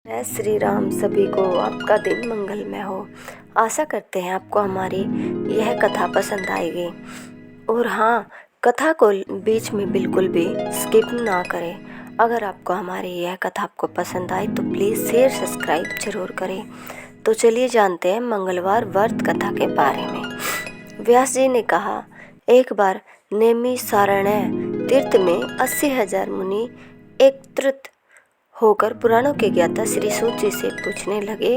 जय श्री राम। सभी को आपका दिन मंगलमय हो। आशा करते हैं आपको हमारी यह कथा पसंद आएगी। और हाँ, कथा को बीच में बिल्कुल भी स्किप ना करें। अगर आपको हमारी यह कथा आपको पसंद आए तो प्लीज़ शेयर सब्सक्राइब जरूर करें। तो चलिए जानते हैं मंगलवार व्रत कथा के बारे में। व्यास जी ने कहा, एक बार नैमिषारण्य तीर्थ में 80,000 मुनि एकत्रित होकर पुराणों के ज्ञाता श्री सूत जी से पूछने लगे,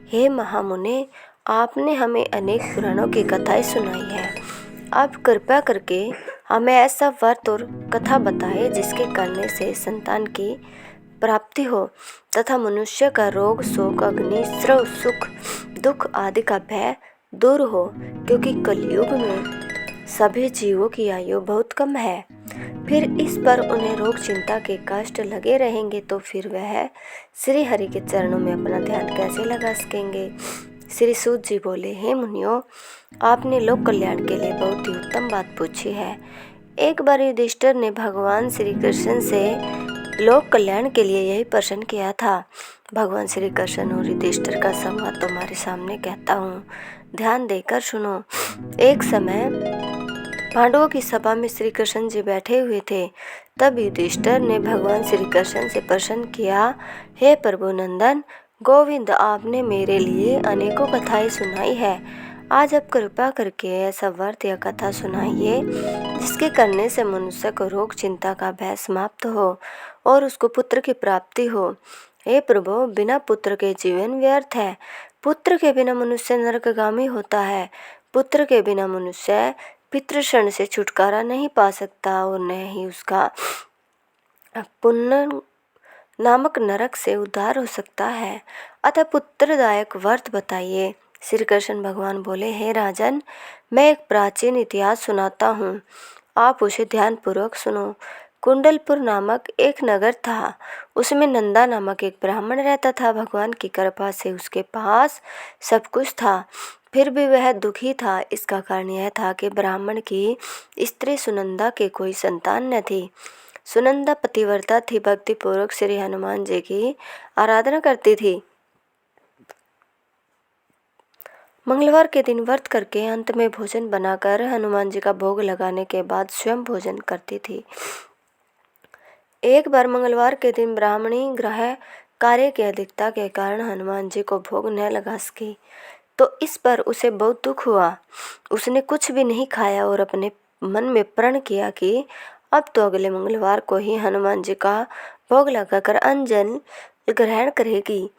हे महामुने, आपने हमें अनेक पुराणों की कथाएं सुनाई है। आप कृपया करके हमें ऐसा व्रत और कथा बताएं जिसके करने से संतान की प्राप्ति हो तथा मनुष्य का रोग, शोक, अग्नि, श्रव, सुख, दुख आदि का भय दूर हो, क्योंकि कलयुग में सभी जीवों की आयु बहुत कम है। फिर इस पर उन्हें रोग चिंता के कष्ट लगे रहेंगे तो फिर वह श्री हरि के चरणों में अपना ध्यान कैसे लगा सकेंगे। श्री सूत जी बोले, हे मुनियों, आपने लोक कल्याण के लिए बहुत ही उत्तम बात पूछी है। एक बार युधिष्ठिर ने भगवान श्री कृष्ण से लोक कल्याण के लिए यही प्रश्न किया था। भगवान श्री कृष्ण और युधिष्ठिर का संवाद तुम्हारे सामने कहता हूँ, ध्यान देकर सुनो। एक समय पांडवों की सभा में श्री कृष्ण जी बैठे हुए थे। तब युधिष्ठिर ने भगवान श्री कृष्ण से प्रश्न किया, हे प्रभु नंदन गोविंद, आपने मेरे लिए अनेकों कथाएं सुनाई है। आज आप कृपा करके ऐसा व्रत या कथा सुनाइए जिसके करने से मनुष्य को रोग चिंता का भय समाप्त हो और उसको पुत्र की प्राप्ति हो। हे प्रभु, बिना पुत्र के जीवन व्यर्थ है। पुत्र के बिना मनुष्य नरकगामी होता है। पुत्र के बिना मनुष्य पितृषण से छुटकारा नहीं पा सकता और न ही उसका पुण्य नामक नरक से उद्धार हो सकता है। अतः पुत्रदायक व्रत बताइए। श्री कृष्ण भगवान बोले, हे राजन, मैं एक प्राचीन इतिहास सुनाता हूँ, आप उसे ध्यानपूर्वक सुनो। कुंडलपुर नामक एक नगर था। उसमें नंदा नामक एक ब्राह्मण रहता था। भगवान की कृपा से उसके पास सब कुछ था, फिर भी वह दुखी था। इसका कारण यह था कि ब्राह्मण की स्त्री सुनंदा के कोई संतान न थी। सुनंदा पतिव्रता थी, भक्तिपूर्वक श्री हनुमान जी की आराधना करती थी। मंगलवार के दिन व्रत करके अंत में भोजन बनाकर हनुमान जी का भोग लगाने के बाद स्वयं भोजन करती थी। एक बार मंगलवार के दिन ब्राह्मणी गृह कार्य की अधिकता के कारण हनुमान जी को भोग न लगा सकी, तो इस पर उसे बहुत दुख हुआ। उसने कुछ भी नहीं खाया और अपने मन में प्रण किया कि अब तो अगले मंगलवार को ही हनुमान जी का भोग लगाकर अन्न ग्रहण करेगी।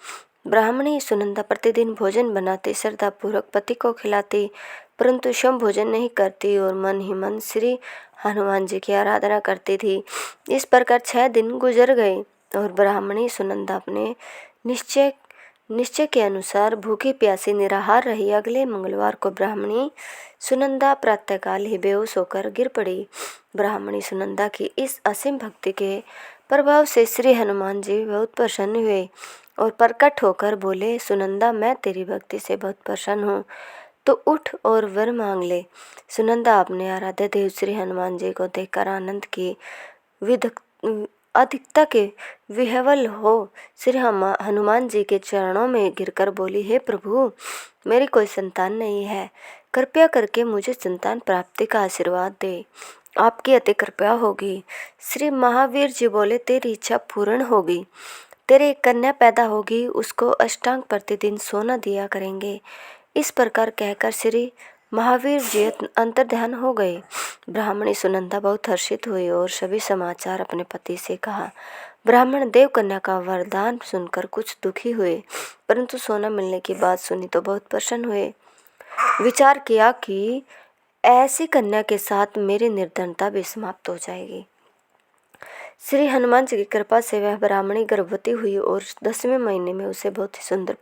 ब्राह्मणी सुनंदा प्रतिदिन भोजन बनाती, श्रद्धापूर्वक पति को खिलाती, परंतु स्वयं भोजन नहीं करती और मन ही मन श्री हनुमान जी की आराधना करती थी। इस प्रकार 6 दिन गुजर गए और ब्राह्मणी सुनंदा अपने निश्चय के अनुसार भूखी प्यासी निराहार रही। अगले मंगलवार को ब्राह्मणी सुनंदा प्रातःकाल ही बेहोश होकर गिर पड़ी। ब्राह्मणी सुनंदा की इस असीम भक्ति के प्रभाव से श्री हनुमान जी बहुत प्रसन्न हुए और प्रकट होकर बोले, सुनंदा, मैं तेरी भक्ति से बहुत प्रसन्न हूँ, तो उठ और वर मांग ले। सुनंदा अपने आराध्य देव श्री हनुमान जी को देखकर आनंद की अधिकता के विह्वल हो श्री हनुमान जी के चरणों में गिरकर बोली, हे प्रभु, मेरी कोई संतान नहीं है, कृपया करके मुझे संतान प्राप्ति का आशीर्वाद दे, आपकी अति कृपा होगी। श्री महावीर जी बोले, तेरी इच्छा पूर्ण होगी, तेरे एक कन्या पैदा होगी, उसको अष्टांग प्रतिदिन सोना दिया करेंगे। इस प्रकार कहकर श्री महावीर जी अंतर्ध्यान हो गए। ब्राह्मणी सुनंदा बहुत हर्षित हुई और सभी समाचार अपने पति से कहा। ब्राह्मण देव कन्या का वरदान सुनकर कुछ दुखी हुए, परंतु सोना मिलने की बात सुनी तो बहुत प्रसन्न हुए। विचार किया कि ऐसी कन्या के साथ मेरी निर्धनता भी समाप्त हो जाएगी। श्री हनुमान जी की कृपा से वह ब्राह्मणी गर्भवती हुई और 10वें महीने में उसे बहुत ही सुंदर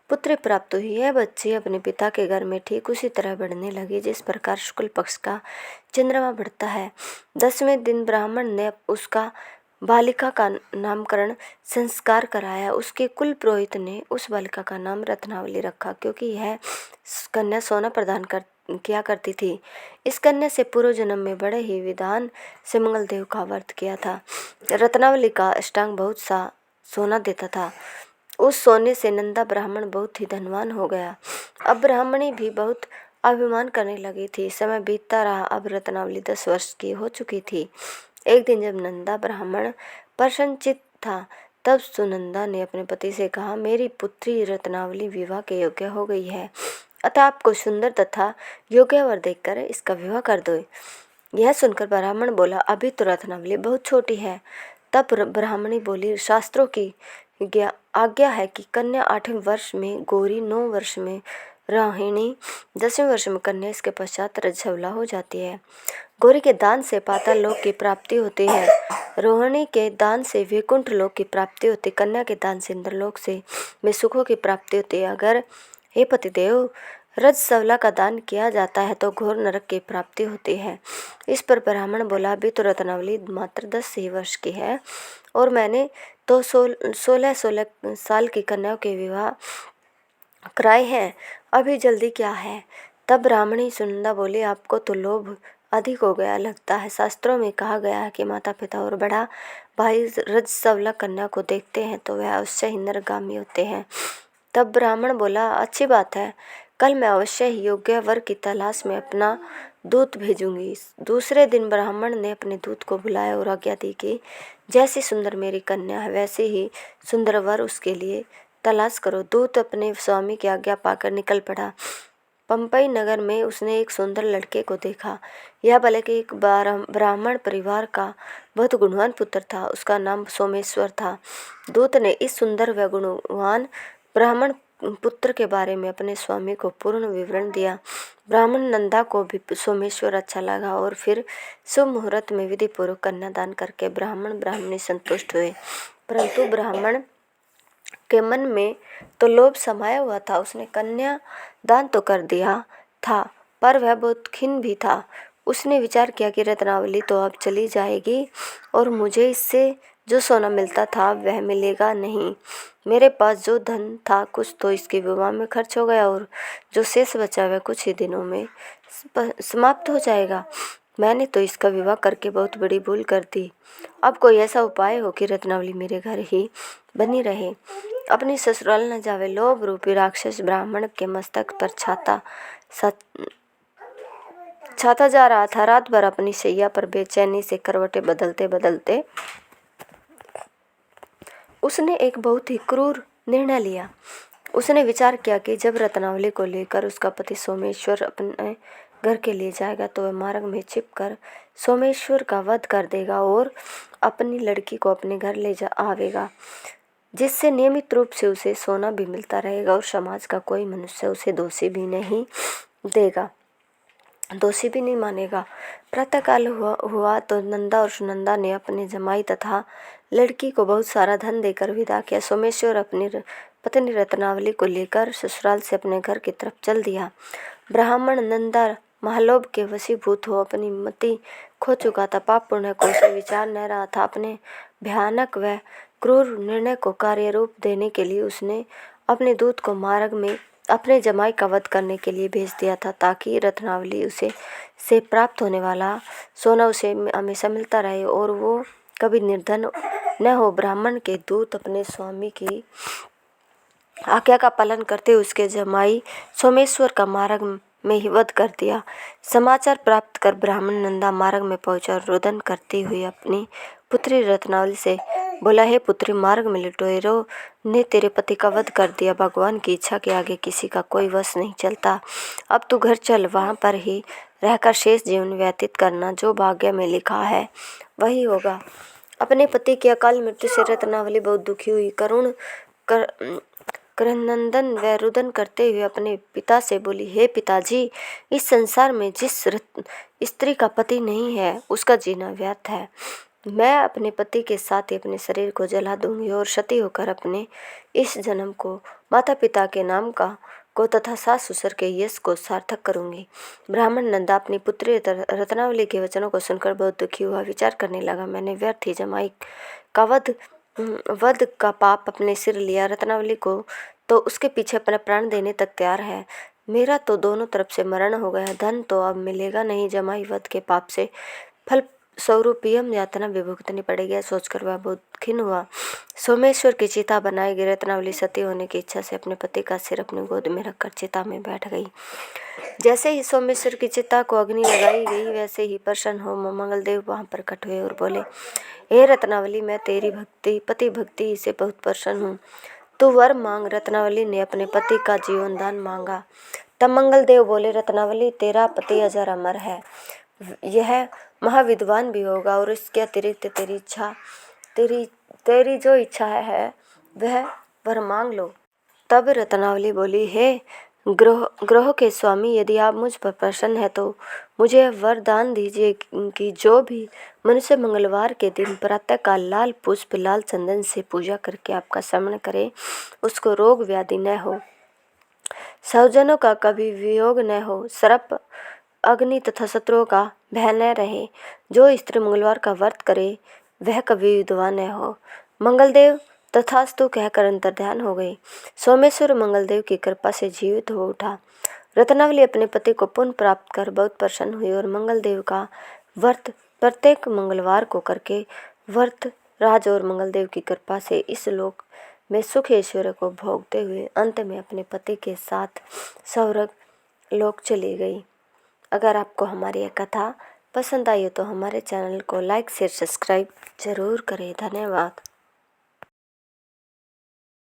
पुत्री प्राप्त हुई। यह बच्ची अपने पिता के घर में ठीक उसी तरह बढ़ने लगी जिस प्रकार शुक्ल पक्ष का चंद्रमा बढ़ता है। 10वें दिन ब्राह्मण ने उसका बालिका का नामकरण संस्कार कराया। उसके कुल पुरोहित ने उस बालिका का नाम रत्नावली रखा, क्योंकि यह कन्या सोना प्रदान किया करती थी। इस कन्या से पूर्व जन्म में बड़े ही विधान से मंगलदेव का व्रत किया था। रत्नावली का अष्टांग बहुत सा सोना देता था। उस सोने से नंदा ब्राह्मण बहुत ही धनवान हो गया। अब ब्राह्मणी भी बहुत अभिमान करने लगी थी। समय बीतता रहा। अब रत्नावली 10 वर्ष की हो चुकी थी। एक दिन जब नंदा ब्राह्मण प्रसन्नचित्त था, तब सुनंदा ने अपने पति से कहा, मेरी पुत्री रत्नावली विवाह के योग्य हो गई है, अतः आपको सुंदर तथा योग्य वर देखकर इसका विवाह कर दो। यह सुनकर ब्राह्मण बोला, अभी तो रत्नावली बहुत छोटी है। तब ब्राह्मणी बोली, शास्त्रों की आज्ञा है कि कन्या 8वें वर्ष में गौरी, 9 वर्ष में रोहिणी, 10वें वर्ष में कन्या, इसके पश्चात रजस्वला हो जाती है। गौरी के दान से पाताल लोक की प्राप्ति होती है, रोहिणी के दान से वैकुंठ लोक की प्राप्ति होती, कन्या के दान से इंद्रलोक से में सुखों की प्राप्ति होती है। अगर हे पतिदेव रजस्वला का दान किया जाता है तो घोर नरक की प्राप्ति होती है। इस पर ब्राह्मण बोला, अभी तो रत्नावली मात्र 10 ही वर्ष की है और मैंने तो 16 साल की कन्याओं के विवाह कराए हैं, अभी जल्दी क्या है। तब ब्राह्मणी सुनंदा बोली, आपको तो लोभ अधिक हो गया लगता है। शास्त्रों में कहा गया है कि माता पिता और बड़ा भाई रजस्वला कन्या को देखते हैं तो वह अवश्य ही नरगामी होते हैं। तब ब्राह्मण बोला, अच्छी बात है, कल मैं अवश्य ही योग्य वर की तलाश में अपना दूत भेजूंगी। दूसरे दिन ब्राह्मण ने अपने दूत को बुलाया और आज्ञा दी कि जैसी सुंदर मेरी कन्या है वैसे ही सुंदर वर उसके लिए तलाश करो। दूत अपने स्वामी की आज्ञा पाकर निकल पड़ा। पंपई नगर में उसने एक सुंदर लड़के को देखा। यह भले कि एक ब्राह्मण परिवार का बहुत गुणवान पुत्र था। उसका नाम सोमेश्वर था। दूत ने इस सुंदर व गुणवान ब्राह्मण पुत्र के बारे में अपने स्वामी को पूर्ण विवरण दिया। ब्राह्मण नंदा को भी सोमेश्वर अच्छा लगा और फिर शुभ मुहूर्त में विधि पूर्वक कन्यादान करके ब्राह्मण ब्राह्मणी संतुष्ट हुए। परंतु ब्राह्मण के मन में तो लोभ समाया हुआ था। उसने कन्या दान तो कर दिया था पर वह बहुत खिन्न भी था। उसने विचार किया कि रत्नावली तो अब चली जाएगी और मुझे इससे जो सोना मिलता था वह मिलेगा नहीं। मेरे पास जो धन था कुछ तो इसके विवाह में खर्च हो गया और जो शेष बचा वह कुछ ही दिनों में समाप्त हो जाएगा। मैंने तो इसका विवाह करके बहुत बड़ी भूल कर दी। अब कोई ऐसा उपाय हो कि रत्नावली मेरे घर ही बनी रहे, अपनी ससुराल न जावे। लोभ रूपी राक्षस ब्राह्मण के मस्तक पर छाता जा रहा था। रात भर अपनी शैया पर बेचैनी से करवटें बदलते बदलते उसने एक बहुत ही क्रूर निर्णय लिया। उसने विचार किया कि जब रत्नावली को लेकर उसका पति सोमेश्वर अपने घर के लिए जाएगा तो वह मार्ग में छिपकर सोमेश्वर का वध कर देगा और अपनी लड़की को अपने घर ले जा आवेगा, जिससे नियमित रूप से उसे सोना भी मिलता रहेगा और समाज का कोई मनुष्य उसे दोषी भी नहीं मानेगा। प्रातःकाल हुआ तो नंदा और सुनंदा ने अपने जमाई तथा लड़की को बहुत सारा धन देकर विदा किया। सोमेश्वर अपनी पत्नी रत्नावली को लेकर ससुराल से अपने घर की तरफ चल दिया। ब्राह्मण नंदा महालोभ के वशीभूत हो अपनी मति खो चुका था। पाप पुण्य को उसे विचार न रहा था। अपने भयानक व क्रूर निर्णय को कार्य रूप देने के लिए उसने अपने दूत को मार्ग में अपने जमाई का वध करने के लिए भेज दिया था, ताकि रत्नावली उसे से प्राप्त होने वाला सोना उसे हमेशा मिलता रहे और वो कभी निर्धन न हो। ब्राह्मण के दूत अपने स्वामी की आज्ञा का पालन करते हुए उसके जमाई सोमेश्वर का मार्ग में ही वध कर दिया। समाचार प्राप्त कर ब्राह्मण नंदा मार्ग में पहुंचा और रुदन करती हुई अपनी पुत्री रत्नावली से बोला, हे पुत्री, मार्ग में लुटेरों ने तेरे पति का वध कर दिया। भगवान की इच्छा के आगे किसी का कोई वश नहीं चलता। अब तू घर चल, वहाँ पर ही रहकर शेष जीवन व्यतीत करना। जो भाग्य में लिखा है वही होगा। अपने पति की अकाल मृत्यु से रत्नावली बहुत दुखी हुई। क्रंदन व रुदन करते हुए अपने पिता से बोली, हे पिताजी, इस संसार में जिस स्त्री का पति नहीं है उसका जीना व्यर्थ है। मैं अपने पति के साथ ही अपने शरीर को जला दूंगी और सती होकर अपने इस जन्म को माता पिता के नाम को तथा सास ससुर के यश को सार्थक करूंगी। ब्राह्मण नंदा अपनी पुत्री रत्नावली के वचनों को सुनकर बहुत दुखी हुआ। विचार करने लगा, मैंने व्यर्थ ही जमाई का वध का पाप अपने सिर लिया। रत्नावली को तो उसके पीछे अपना प्राण देने तक तैयार है। मेरा तो दोनों तरफ से मरण हो गया। धन तो अब मिलेगा नहीं। जमाई वध के पाप से फल 100 रुपये यातना भी भुगतनी पड़ेगी, सोचकर वह बहुत खिन्न हुआ। सोमेश्वर की चिता बनाई गई। रत्नावली सती होने की इच्छा से अपने पति का सिर अपनी गोद में रखकर चिता में बैठ गई। जैसे ही सोमेश्वर की चिता को अग्नि लगाई गई, वैसे ही प्रसन्न हो मंगलदेव वहां प्रकट हुए और बोले, हे रत्नावली, मैं तेरी पति भक्ति से बहुत प्रसन्न हूँ। तू वर मांग। रत्नावली ने अपने पति का जीवन दान मांगा। तब मंगलदेव बोले, रत्नावली, तेरा पति अजर अमर है, यह महाविद्वान भी होगा, और इसके अतिरिक्त तेरी जो इच्छा है वह वर मांग लो। तब रत्नावली बोली, हे ग्रह के स्वामी, यदि आप मुझ पर प्रसन्न है तो मुझे वरदान दीजिए कि जो भी मनुष्य मंगलवार के दिन प्रातःकाल लाल पुष्प लाल चंदन से पूजा करके आपका स्मरण करे, उसको रोग व्याधि न हो, स्वजनों का कभी वियोग न हो, सर्प अग्नि तथा शत्रुओं का भय न रहे। जो स्त्री मंगलवार का व्रत करे वह कभी विधवा न हो। मंगलदेव तथास्तु कहकर अंतर्ध्यान हो गए। सोमेश्वर मंगलदेव की कृपा से जीवित हो उठा। रत्नावली अपने पति को पुनः प्राप्त कर बहुत प्रसन्न हुई और मंगलदेव का व्रत प्रत्येक मंगलवार को करके व्रत राज और मंगलदेव की कृपा से इस लोक में सुख ऐश्वर्य को भोगते हुए अंत में अपने पति के साथ स्वर्ग लोक चली गई। अगर आपको हमारी यह कथा पसंद आई हो तो हमारे चैनल को लाइक शेयर सब्सक्राइब जरूर करें। धन्यवाद।